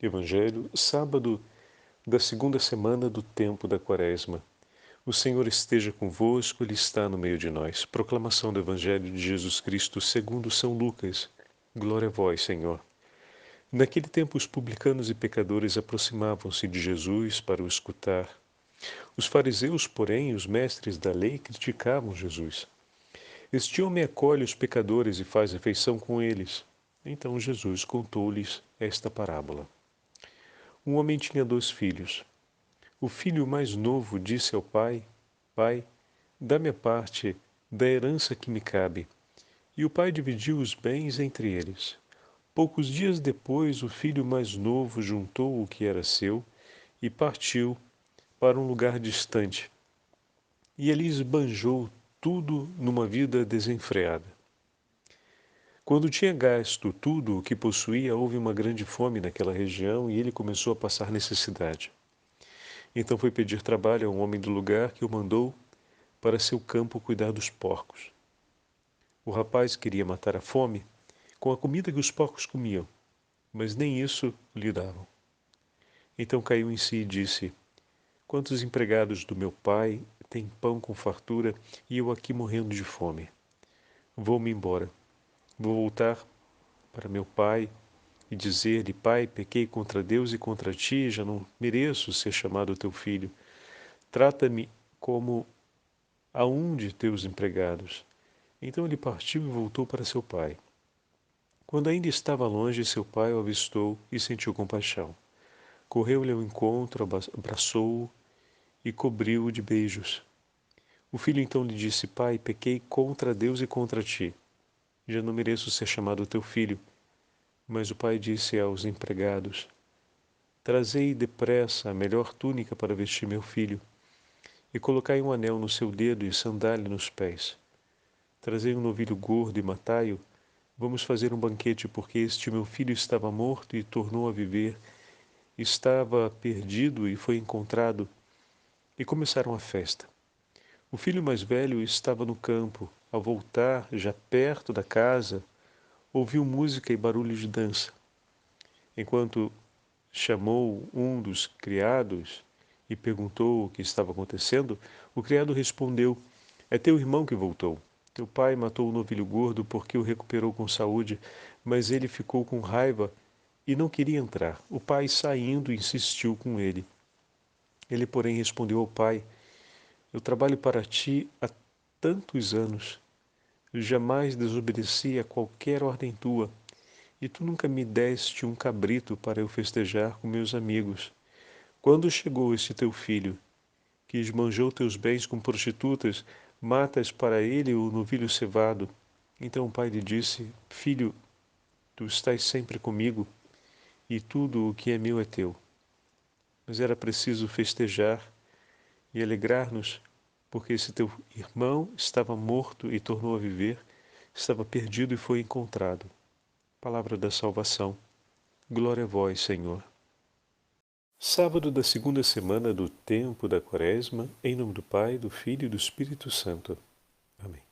Evangelho, sábado da segunda semana do tempo da Quaresma. O Senhor esteja convosco, Ele está no meio de nós. Proclamação do Evangelho de Jesus Cristo segundo São Lucas. Glória a vós, Senhor. Naquele tempo os publicanos e pecadores aproximavam-se de Jesus para o escutar. Os fariseus, porém, e os mestres da lei criticavam Jesus. Este homem acolhe os pecadores e faz refeição com eles. Então Jesus contou-lhes esta parábola. Um homem tinha 2 filhos. O filho mais novo disse ao pai: Pai, dá-me a parte da herança que me cabe. E o pai dividiu os bens entre eles. Poucos dias depois, o filho mais novo juntou o que era seu e partiu para um lugar distante. E ali esbanjou tudo numa vida desenfreada. Quando tinha gasto tudo o que possuía, houve uma grande fome naquela região e ele começou a passar necessidade. Então foi pedir trabalho a um homem do lugar que o mandou para seu campo cuidar dos porcos. O rapaz queria matar a fome com a comida que os porcos comiam, mas nem isso lhe davam. Então caiu em si e disse: Quantos empregados do meu pai têm pão com fartura e eu aqui morrendo de fome? Vou-me embora. Vou voltar para meu pai e dizer-lhe: Pai, pequei contra Deus e contra ti, já não mereço ser chamado teu filho. Trata-me como a um de teus empregados. Então ele partiu e voltou para seu pai. Quando ainda estava longe, seu pai o avistou e sentiu compaixão. Correu-lhe ao encontro, abraçou-o e cobriu-o de beijos. O filho então lhe disse: Pai, pequei contra Deus e contra ti. Já não mereço ser chamado teu filho. Mas o pai disse aos empregados: Trazei depressa a melhor túnica para vestir meu filho, e colocai um anel no seu dedo e sandália nos pés. Trazei um novilho gordo e matai-o. Vamos fazer um banquete, porque este meu filho estava morto e tornou a viver, estava perdido e foi encontrado. E começaram a festa. O filho mais velho estava no campo. Ao voltar, já perto da casa, ouviu música e barulho de dança. Enquanto chamou um dos criados e perguntou o que estava acontecendo, o criado respondeu: É teu irmão que voltou. Teu pai matou o novilho gordo porque o recuperou com saúde, mas ele ficou com raiva e não queria entrar. O pai, saindo, insistiu com ele. Ele, porém, respondeu ao pai: Eu trabalho para ti há tantos anos. Jamais desobedeci a qualquer ordem tua, e tu nunca me deste um cabrito para eu festejar com meus amigos. Quando chegou este teu filho, que esbanjou teus bens com prostitutas, matas para ele o novilho cevado. Então o pai lhe disse: Filho, tu estás sempre comigo, e tudo o que é meu é teu. Mas era preciso festejar e alegrar-nos, porque esse teu irmão estava morto e tornou a viver, estava perdido e foi encontrado. Palavra da salvação. Glória a vós, Senhor. Sábado da segunda semana do tempo da Quaresma, em nome do Pai, do Filho e do Espírito Santo. Amém.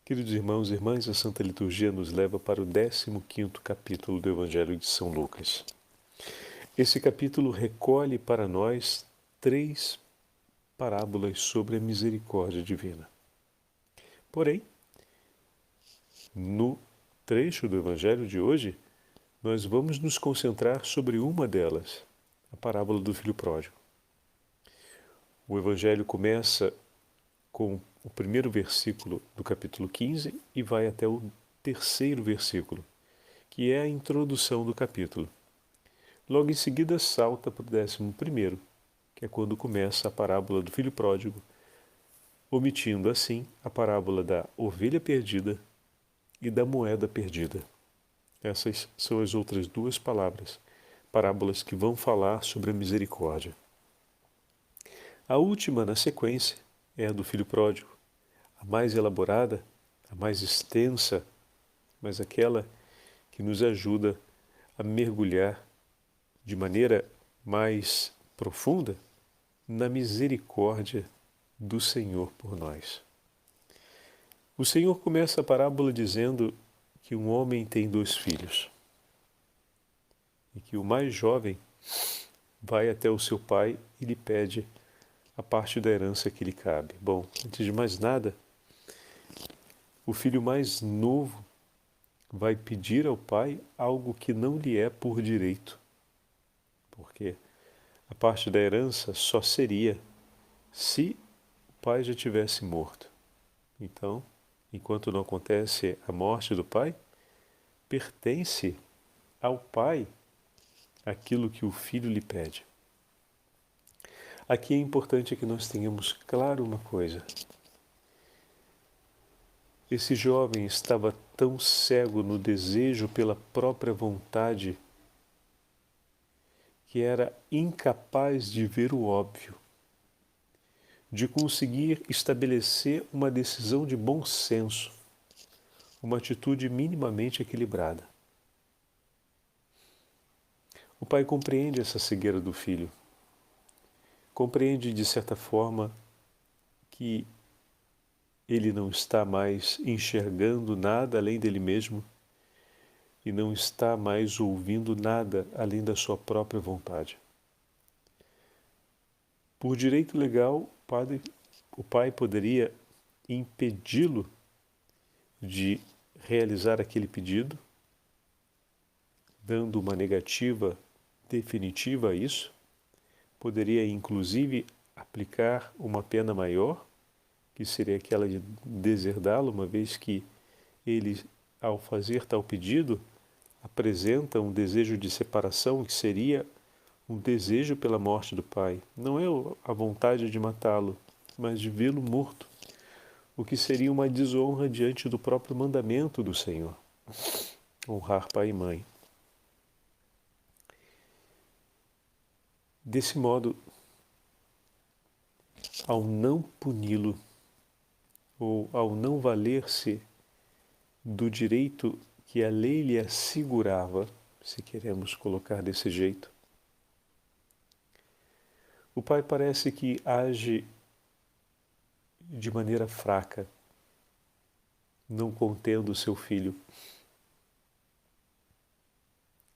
Queridos irmãos e irmãs, a Santa Liturgia nos leva para o 15º capítulo do Evangelho de São Lucas. Esse capítulo recolhe para nós 3 parábolas sobre a misericórdia divina. Porém, no trecho do Evangelho de hoje, nós vamos nos concentrar sobre uma delas, a parábola do filho pródigo. O Evangelho começa com o primeiro versículo do capítulo 15 e vai até o 3º versículo, que é a introdução do capítulo. Logo em seguida salta para o 11º, que é quando começa a parábola do filho pródigo, omitindo assim a parábola da ovelha perdida e da moeda perdida. Essas são as outras 2 parábolas que vão falar sobre a misericórdia. A última na sequência é a do filho pródigo, a mais elaborada, a mais extensa, mas aquela que nos ajuda a mergulhar de maneira mais profunda na misericórdia do Senhor por nós. O Senhor começa a parábola dizendo que um homem tem 2 filhos. em que o mais jovem vai até o seu pai e lhe pede a parte da herança que lhe cabe. Bom, antes de mais nada, o filho mais novo vai pedir ao pai algo que não lhe é por direito, porque a parte da herança só seria se o pai já tivesse morto. Então, enquanto não acontece a morte do pai, pertence ao pai aquilo que o filho lhe pede. Aqui é importante que nós tenhamos claro uma coisa. Esse jovem estava tão cego no desejo pela própria vontade que era incapaz de ver o óbvio, de conseguir estabelecer uma decisão de bom senso, uma atitude minimamente equilibrada. O pai compreende essa cegueira do filho, compreende de certa forma que ele não está mais enxergando nada além dele mesmo e não está mais ouvindo nada além da sua própria vontade. Por direito legal, o pai poderia impedi-lo de realizar aquele pedido, dando uma negativa definitiva a isso, poderia inclusive aplicar uma pena maior, que seria aquela de deserdá-lo, uma vez que ele, ao fazer tal pedido, apresenta um desejo de separação que seria um desejo pela morte do pai. Não é a vontade de matá-lo, mas de vê-lo morto, o que seria uma desonra diante do próprio mandamento do Senhor, honrar pai e mãe. Desse modo, ao não puni-lo, ou ao não valer-se do direito que a lei lhe assegurava, se queremos colocar desse jeito, o pai parece que age de maneira fraca, não contendo o seu filho.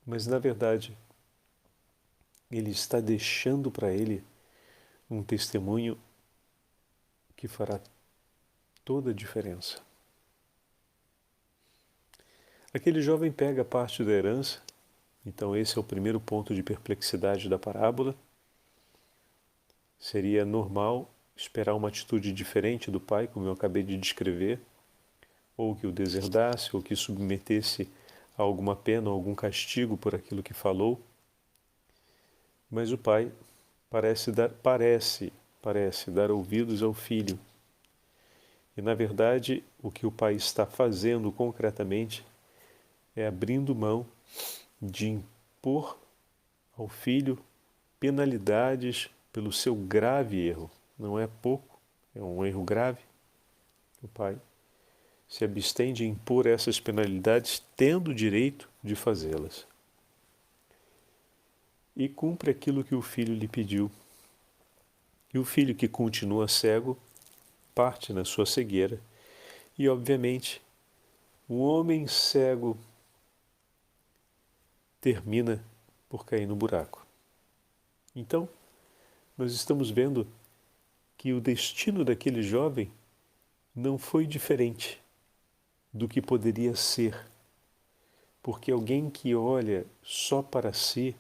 Mas, na verdade, ele está deixando para ele um testemunho que fará toda a diferença. Aquele jovem pega parte da herança, então esse é o primeiro ponto de perplexidade da parábola. Seria normal esperar uma atitude diferente do pai, como eu acabei de descrever, ou que o deserdasse, ou que submetesse a alguma pena, ou algum castigo por aquilo que falou. Mas o pai parece dar ouvidos ao filho. E, na verdade, o que o pai está fazendo concretamente é abrindo mão de impor ao filho penalidades pelo seu grave erro. Não é pouco, é um erro grave. O pai se abstém de impor essas penalidades, tendo o direito de fazê-las. E cumpre aquilo que o filho lhe pediu. E o filho, que continua cego, parte na sua cegueira. E, obviamente, o homem cego termina por cair no buraco. Então, nós estamos vendo que o destino daquele jovem não foi diferente do que poderia ser, porque alguém que olha só para si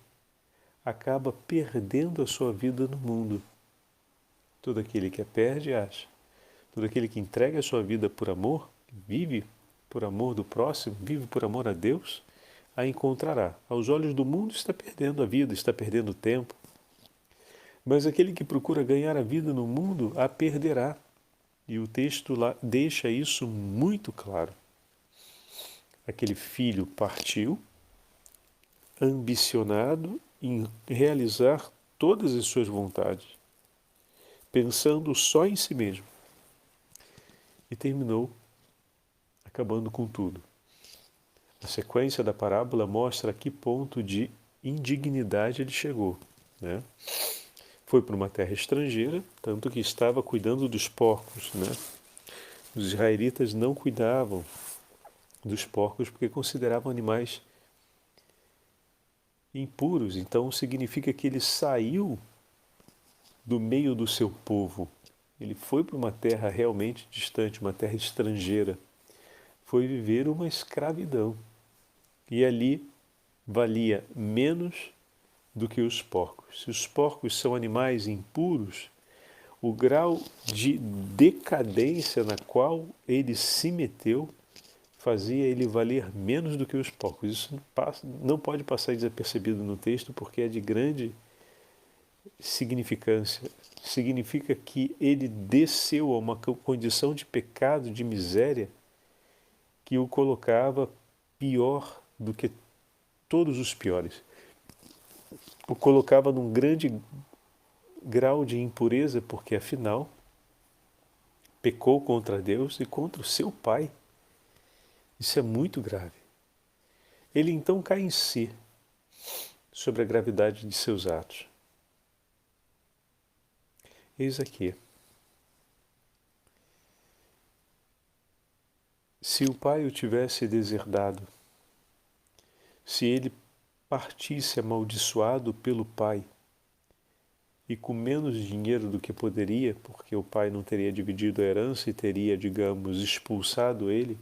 acaba perdendo a sua vida no mundo. Todo aquele que a perde, acha. Todo aquele que entrega a sua vida por amor, vive por amor do próximo, vive por amor a Deus, a encontrará. Aos olhos do mundo está perdendo a vida, está perdendo o tempo. Mas aquele que procura ganhar a vida no mundo, a perderá. E o texto lá deixa isso muito claro. Aquele filho partiu, ambicionado em realizar todas as suas vontades, pensando só em si mesmo. E terminou acabando com tudo. A sequência da parábola mostra a que ponto de indignidade ele chegou, né? Foi para uma terra estrangeira, tanto que estava cuidando dos porcos, né? Os israelitas não cuidavam dos porcos porque consideravam animais impuros. Então significa que ele saiu do meio do seu povo. Ele foi para uma terra realmente distante, uma terra estrangeira. Foi viver uma escravidão. E ali valia menos do que os porcos. Se os porcos são animais impuros, o grau de decadência na qual ele se meteu fazia ele valer menos do que os porcos. Isso não pode passar desapercebido no texto, porque é de grande significância. Significa que ele desceu a uma condição de pecado, de miséria, que o colocava pior do que todos os piores. O colocava num grande grau de impureza, porque afinal pecou contra Deus e contra o seu pai. Isso é muito grave. Ele então cai em si sobre a gravidade de seus atos. Eis aqui. Se o pai o tivesse deserdado, se ele partisse amaldiçoado pelo pai e com menos dinheiro do que poderia, porque o pai não teria dividido a herança e teria, digamos, expulsado ele,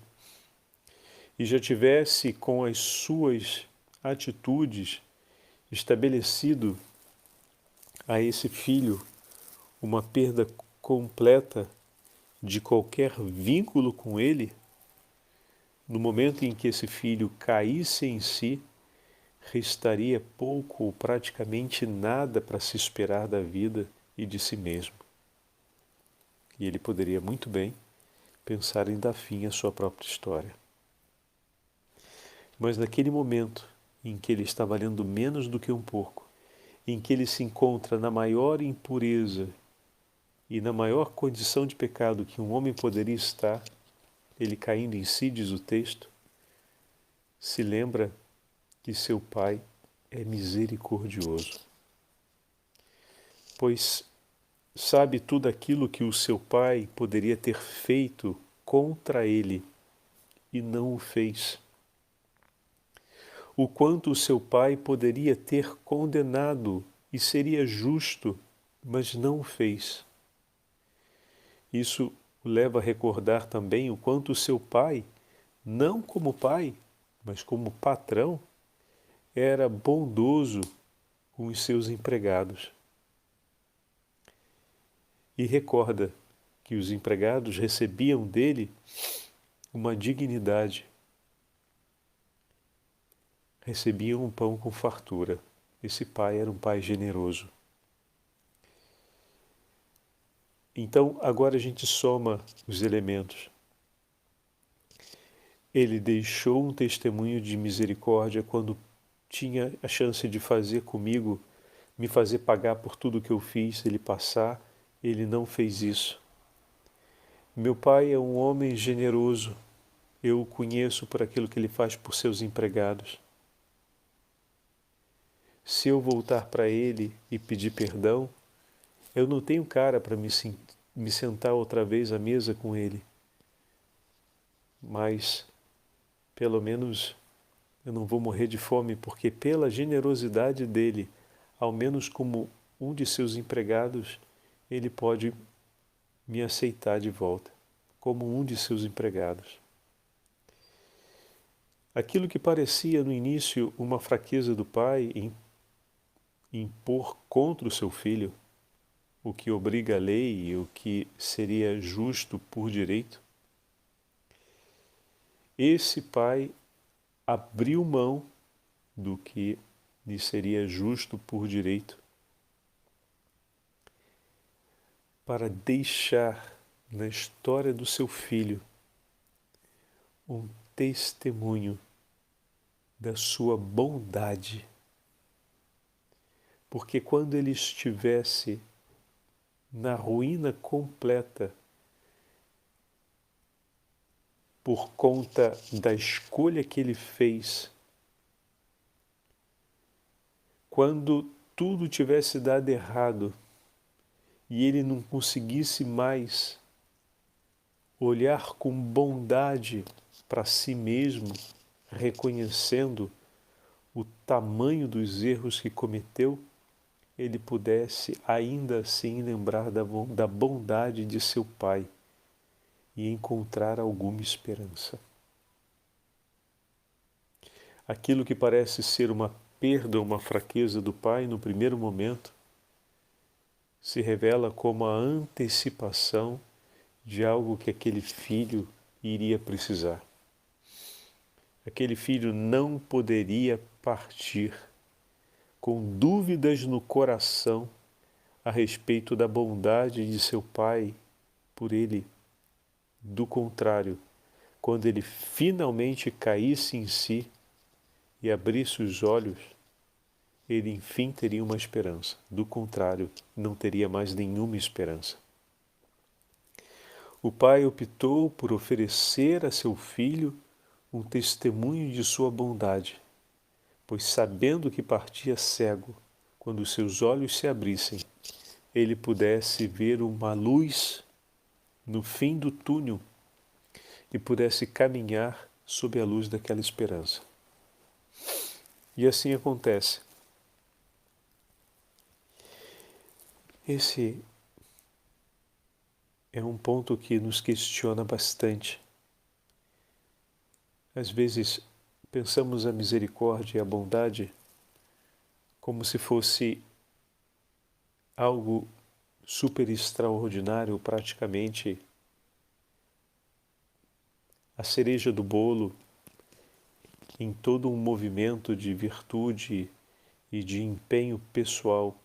e já tivesse com as suas atitudes estabelecido a esse filho uma perda completa de qualquer vínculo com ele, no momento em que esse filho caísse em si, restaria pouco ou praticamente nada para se esperar da vida e de si mesmo. E ele poderia muito bem pensar em dar fim à sua própria história. Mas naquele momento em que ele está valendo menos do que um porco, em que ele se encontra na maior impureza e na maior condição de pecado que um homem poderia estar, ele caindo em si, diz o texto, se lembra que seu pai é misericordioso, pois sabe tudo aquilo que o seu pai poderia ter feito contra ele e não o fez. O quanto o seu pai poderia ter condenado e seria justo, mas não o fez. Isso o leva a recordar também o quanto o seu pai, não como pai, mas como patrão, era bondoso com os seus empregados. E recorda que os empregados recebiam dele uma dignidade, recebiam um pão com fartura. Esse pai era um pai generoso. Então, agora a gente soma os elementos. Ele deixou um testemunho de misericórdia quando tinha a chance de fazer comigo, me fazer pagar por tudo que eu fiz, ele passar, ele não fez isso. Meu pai é um homem generoso, eu o conheço por aquilo que ele faz por seus empregados. Se eu voltar para ele e pedir perdão, eu não tenho cara para me sentar outra vez à mesa com ele. Mas, pelo menos, eu não vou morrer de fome, porque pela generosidade dele, ao menos como um de seus empregados, ele pode me aceitar de volta, como um de seus empregados. Aquilo que parecia no início uma fraqueza do pai em impor contra o seu filho, o que obriga a lei e o que seria justo por direito, esse pai abriu mão do que lhe seria justo por direito para deixar na história do seu filho um testemunho da sua bondade. Porque quando ele estivesse na ruína completa por conta da escolha que ele fez, quando tudo tivesse dado errado e ele não conseguisse mais olhar com bondade para si mesmo, reconhecendo o tamanho dos erros que cometeu, ele pudesse ainda assim lembrar da bondade de seu Pai e encontrar alguma esperança. Aquilo que parece ser uma perda, uma fraqueza do Pai no primeiro momento, se revela como a antecipação de algo que aquele filho iria precisar. Aquele filho não poderia partir com dúvidas no coração a respeito da bondade de seu pai por ele. Do contrário, quando ele finalmente caísse em si e abrisse os olhos, ele enfim teria uma esperança. Do contrário, não teria mais nenhuma esperança. O pai optou por oferecer a seu filho um testemunho de sua bondade, pois sabendo que partia cego, quando seus olhos se abrissem, ele pudesse ver uma luz no fim do túnel e pudesse caminhar sob a luz daquela esperança. E assim acontece. Esse é um ponto que nos questiona bastante. Às vezes, pensamos a misericórdia e a bondade como se fosse algo super extraordinário, praticamente a cereja do bolo em todo um movimento de virtude e de empenho pessoal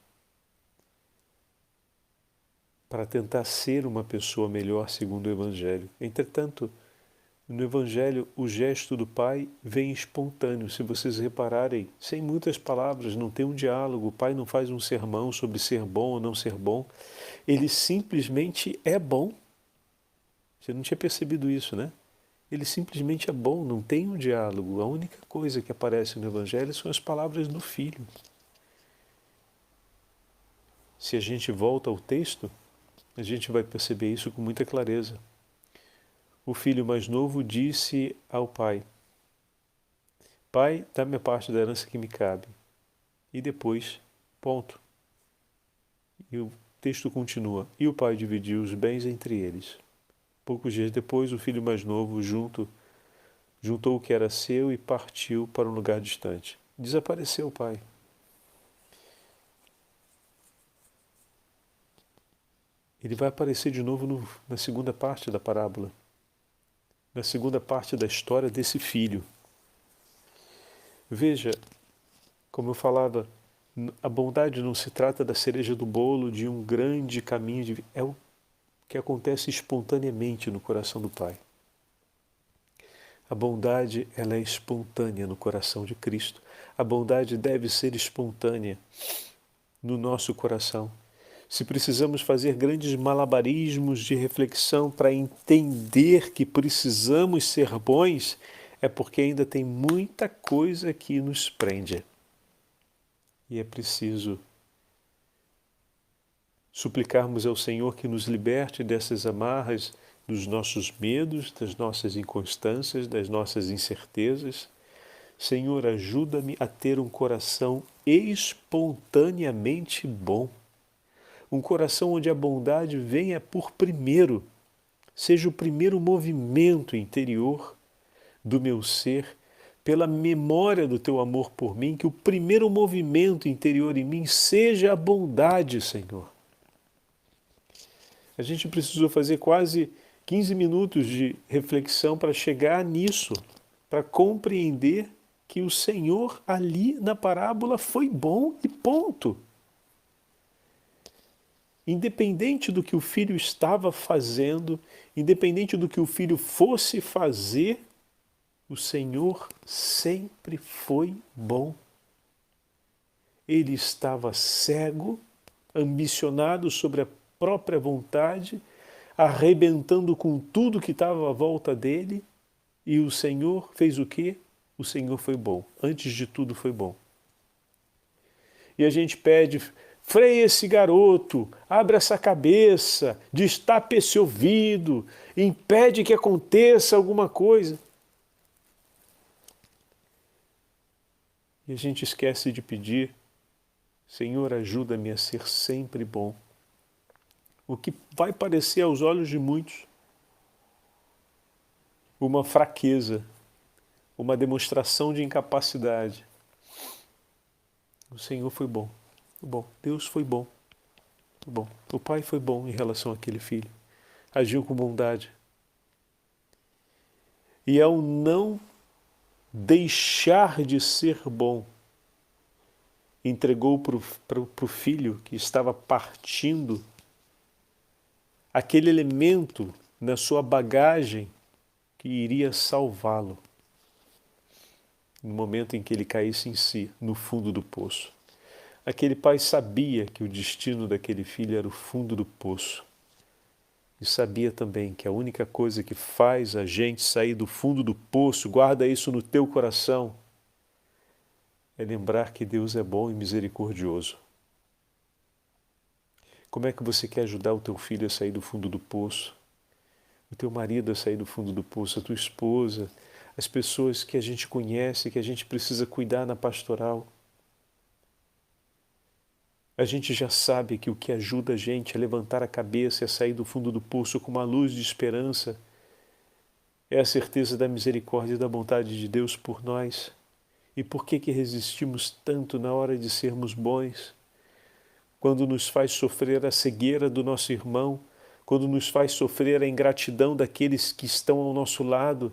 para tentar ser uma pessoa melhor segundo o Evangelho. Entretanto, no Evangelho, o gesto do Pai vem espontâneo. Se vocês repararem, sem muitas palavras, não tem um diálogo. O Pai não faz um sermão sobre ser bom ou não ser bom. Ele simplesmente é bom. Você não tinha percebido isso, né? Ele simplesmente é bom, não tem um diálogo. A única coisa que aparece no Evangelho são as palavras do Filho. Se a gente volta ao texto, a gente vai perceber isso com muita clareza. O filho mais novo disse ao pai: Pai, dá-me a parte da herança que me cabe. E depois, ponto. E o texto continua. E o pai dividiu os bens entre eles. Poucos dias depois, o filho mais novo juntou o que era seu e partiu para um lugar distante. Desapareceu o pai. Ele vai aparecer de novo na segunda parte da parábola, na segunda parte da história desse filho. Veja, como eu falava, a bondade não se trata da cereja do bolo, de um grande caminho, é o que acontece espontaneamente no coração do Pai. A bondade, ela é espontânea no coração de Cristo. A bondade deve ser espontânea no nosso coração. Se precisamos fazer grandes malabarismos de reflexão para entender que precisamos ser bons, é porque ainda tem muita coisa que nos prende. E é preciso suplicarmos ao Senhor que nos liberte dessas amarras, dos nossos medos, das nossas inconstâncias, das nossas incertezas. Senhor, ajuda-me a ter um coração espontaneamente bom. Um coração onde a bondade venha por primeiro, seja o primeiro movimento interior do meu ser, pela memória do teu amor por mim, que o primeiro movimento interior em mim seja a bondade, Senhor. A gente precisou fazer quase 15 minutos de reflexão para chegar nisso, para compreender que o Senhor ali na parábola foi bom e ponto. Independente do que o filho estava fazendo, independente do que o filho fosse fazer, o Senhor sempre foi bom. Ele estava cego, ambicionado sobre a própria vontade, arrebentando com tudo que estava à volta dele, e o Senhor fez o quê? O Senhor foi bom. Antes de tudo foi bom. E a gente pede: freia esse garoto, abre essa cabeça, destape esse ouvido, impede que aconteça alguma coisa. E a gente esquece de pedir: Senhor, ajuda-me a ser sempre bom. O que vai parecer aos olhos de muitos uma fraqueza, uma demonstração de incapacidade. O Senhor foi bom. Bom, Deus foi bom. Bom, o pai foi bom em relação àquele filho. Agiu com bondade. E ao não deixar de ser bom, entregou para o filho que estava partindo aquele elemento na sua bagagem que iria salvá-lo no momento em que ele caísse em si, no fundo do poço. Aquele pai sabia que o destino daquele filho era o fundo do poço. E sabia também que a única coisa que faz a gente sair do fundo do poço, guarda isso no teu coração, é lembrar que Deus é bom e misericordioso. Como é que você quer ajudar o teu filho a sair do fundo do poço? O teu marido a sair do fundo do poço, a tua esposa, as pessoas que a gente conhece, que a gente precisa cuidar na pastoral. A gente já sabe que o que ajuda a gente a levantar a cabeça e a sair do fundo do poço com uma luz de esperança é a certeza da misericórdia e da bondade de Deus por nós. E por que resistimos tanto na hora de sermos bons? Quando nos faz sofrer a cegueira do nosso irmão, quando nos faz sofrer a ingratidão daqueles que estão ao nosso lado,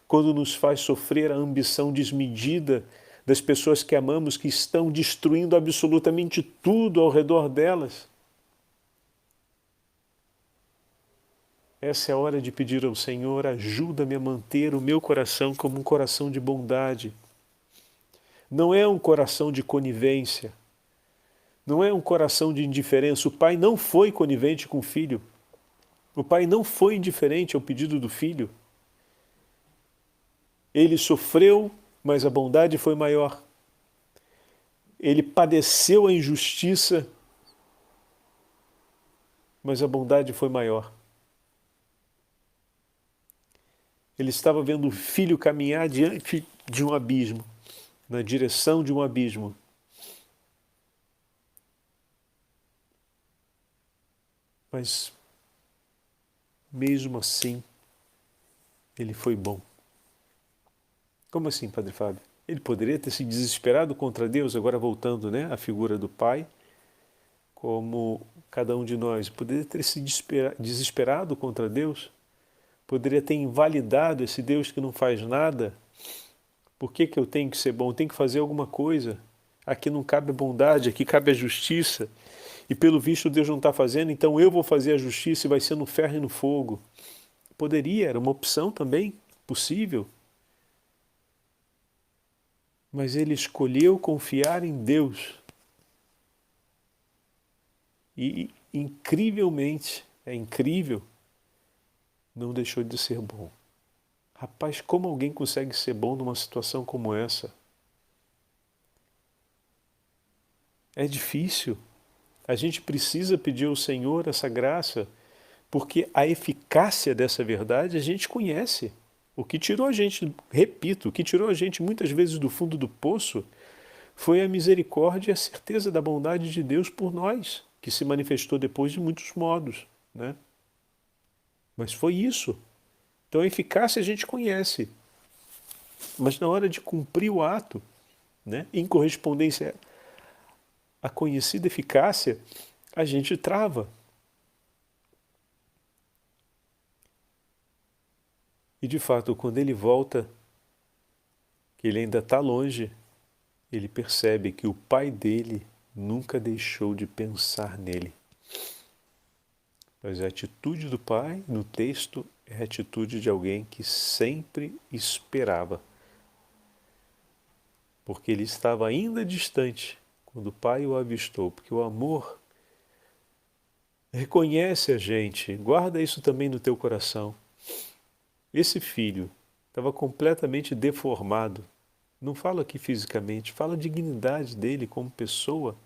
quando nos faz sofrer a ambição desmedida das pessoas que amamos, que estão destruindo absolutamente tudo ao redor delas. Essa é a hora de pedir ao Senhor: ajuda-me a manter o meu coração como um coração de bondade. Não é um coração de conivência, não é um coração de indiferença. O pai não foi conivente com o filho. O pai não foi indiferente ao pedido do filho. Ele sofreu, mas a bondade foi maior. Ele padeceu a injustiça, mas a bondade foi maior. Ele estava vendo o filho caminhar diante de um abismo, na direção de um abismo. Mas, mesmo assim, ele foi bom. Como assim, Padre Fábio? Ele poderia ter se desesperado contra Deus, agora voltando, à figura do pai, como cada um de nós. Poderia ter se desesperado contra Deus, poderia ter invalidado esse Deus que não faz nada. Por que eu tenho que ser bom? Eu tenho que fazer alguma coisa. Aqui não cabe a bondade, aqui cabe a justiça. E pelo visto Deus não está fazendo, então eu vou fazer a justiça e vai ser no ferro e no fogo. Poderia, era uma opção também possível. Mas ele escolheu confiar em Deus. E incrivelmente, é incrível, não deixou de ser bom. Rapaz, como alguém consegue ser bom numa situação como essa? É difícil. A gente precisa pedir ao Senhor essa graça, porque a eficácia dessa verdade a gente conhece. O que tirou a gente, repito, o que tirou a gente muitas vezes do fundo do poço foi a misericórdia e a certeza da bondade de Deus por nós, que se manifestou depois de muitos modos, Mas foi isso. Então a eficácia a gente conhece, mas na hora de cumprir o ato, em correspondência à conhecida eficácia, a gente trava. E de fato, quando ele volta, que ele ainda está longe, ele percebe que o pai dele nunca deixou de pensar nele. Mas a atitude do pai, no texto, é a atitude de alguém que sempre esperava. Porque ele estava ainda distante quando o pai o avistou. Porque o amor reconhece a gente. Guarda isso também no teu coração. Esse filho estava completamente deformado. Não falo aqui fisicamente, falo a dignidade dele como pessoa,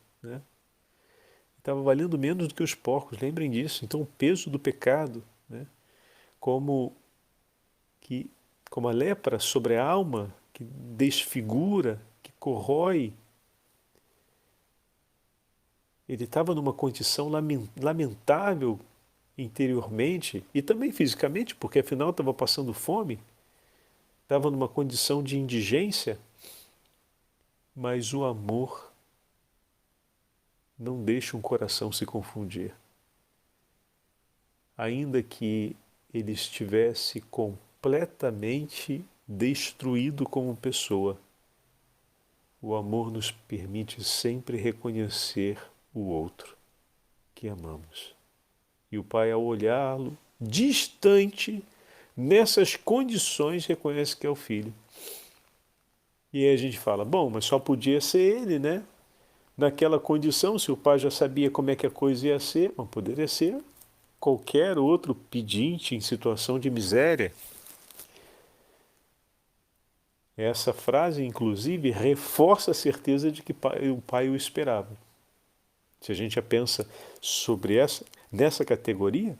Estava valendo menos do que os porcos, lembrem disso. Então o peso do pecado, como a lepra sobre a alma, que desfigura, que corrói. Ele estava numa condição lamentável interiormente e também fisicamente, porque afinal estava passando fome, estava numa condição de indigência, mas o amor não deixa um coração se confundir. Ainda que ele estivesse completamente destruído como pessoa, o amor nos permite sempre reconhecer o outro que amamos. E o Pai, ao olhá-lo distante, nessas condições, reconhece que é o Filho. E aí a gente fala, bom, mas só podia ser ele, né? Naquela condição, se o Pai já sabia como é que a coisa ia ser, mas poderia ser qualquer outro pedinte em situação de miséria. Essa frase, inclusive, reforça a certeza de que o Pai o esperava. Se a gente já pensa sobre nessa categoria,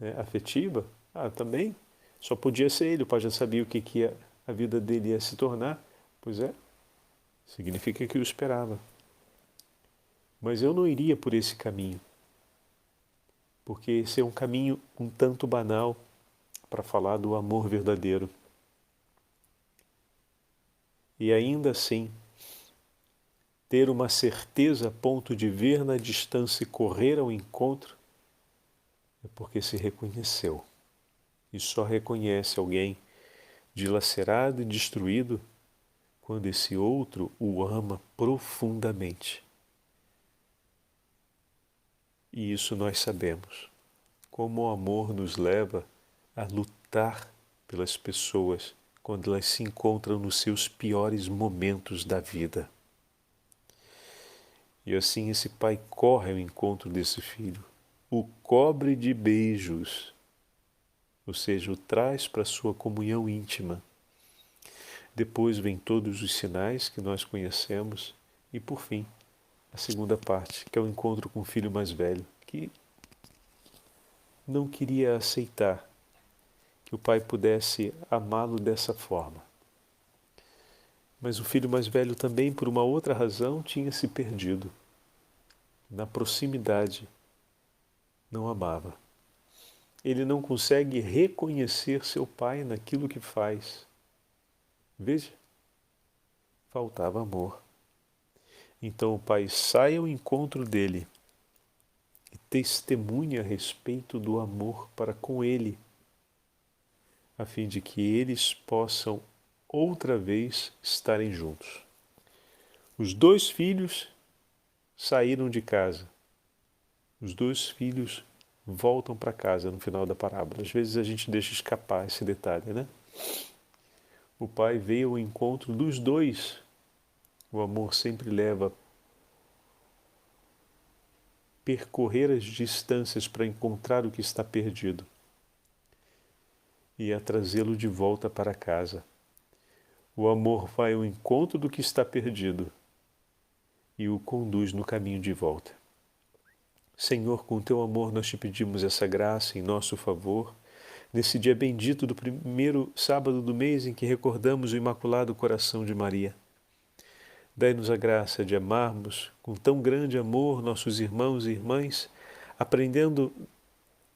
né, afetiva, também só podia ser ele. O Pai já sabia o que a vida dele ia se tornar. Pois é, significa que o esperava. Mas eu não iria por esse caminho, porque esse é um caminho um tanto banal para falar do amor verdadeiro. E ainda assim, ter uma certeza a ponto de ver na distância e correr ao encontro, é porque se reconheceu. E só reconhece alguém dilacerado e destruído quando esse outro o ama profundamente. E isso nós sabemos. Como o amor nos leva a lutar pelas pessoas quando elas se encontram nos seus piores momentos da vida. E assim esse pai corre ao encontro desse filho, o cobre de beijos, ou seja, o traz para a sua comunhão íntima. Depois vem todos os sinais que nós conhecemos e, por fim, a segunda parte, que é o encontro com o filho mais velho, que não queria aceitar que o pai pudesse amá-lo dessa forma. Mas o filho mais velho também, por uma outra razão, tinha se perdido. Na proximidade, não amava. Ele não consegue reconhecer seu pai naquilo que faz. Veja, faltava amor. Então o pai sai ao encontro dele e testemunha a respeito do amor para com ele, a fim de que eles possam outra vez estarem juntos. Os dois filhos saíram de casa. Os dois filhos voltam para casa no final da parábola. Às vezes a gente deixa escapar esse detalhe, né? O pai veio ao encontro dos dois. O amor sempre leva a percorrer as distâncias para encontrar o que está perdido e a trazê-lo de volta para casa. O amor vai ao encontro do que está perdido e o conduz no caminho de volta. Senhor, com teu amor nós te pedimos essa graça em nosso favor, nesse dia bendito do primeiro sábado do mês em que recordamos o Imaculado Coração de Maria. Dai-nos a graça de amarmos com tão grande amor nossos irmãos e irmãs, aprendendo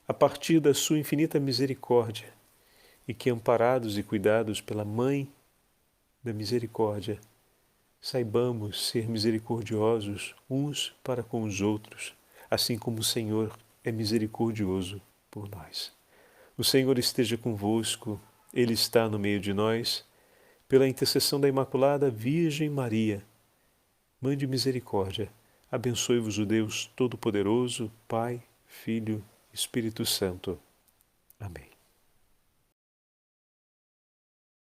a partir da sua infinita misericórdia, e que, amparados e cuidados pela Mãe da Misericórdia, saibamos ser misericordiosos uns para com os outros, assim como o Senhor é misericordioso por nós. O Senhor esteja convosco, Ele está no meio de nós. Pela intercessão da Imaculada Virgem Maria, Mãe de Misericórdia, abençoe-vos o Deus Todo-Poderoso, Pai, Filho, Espírito Santo. Amém.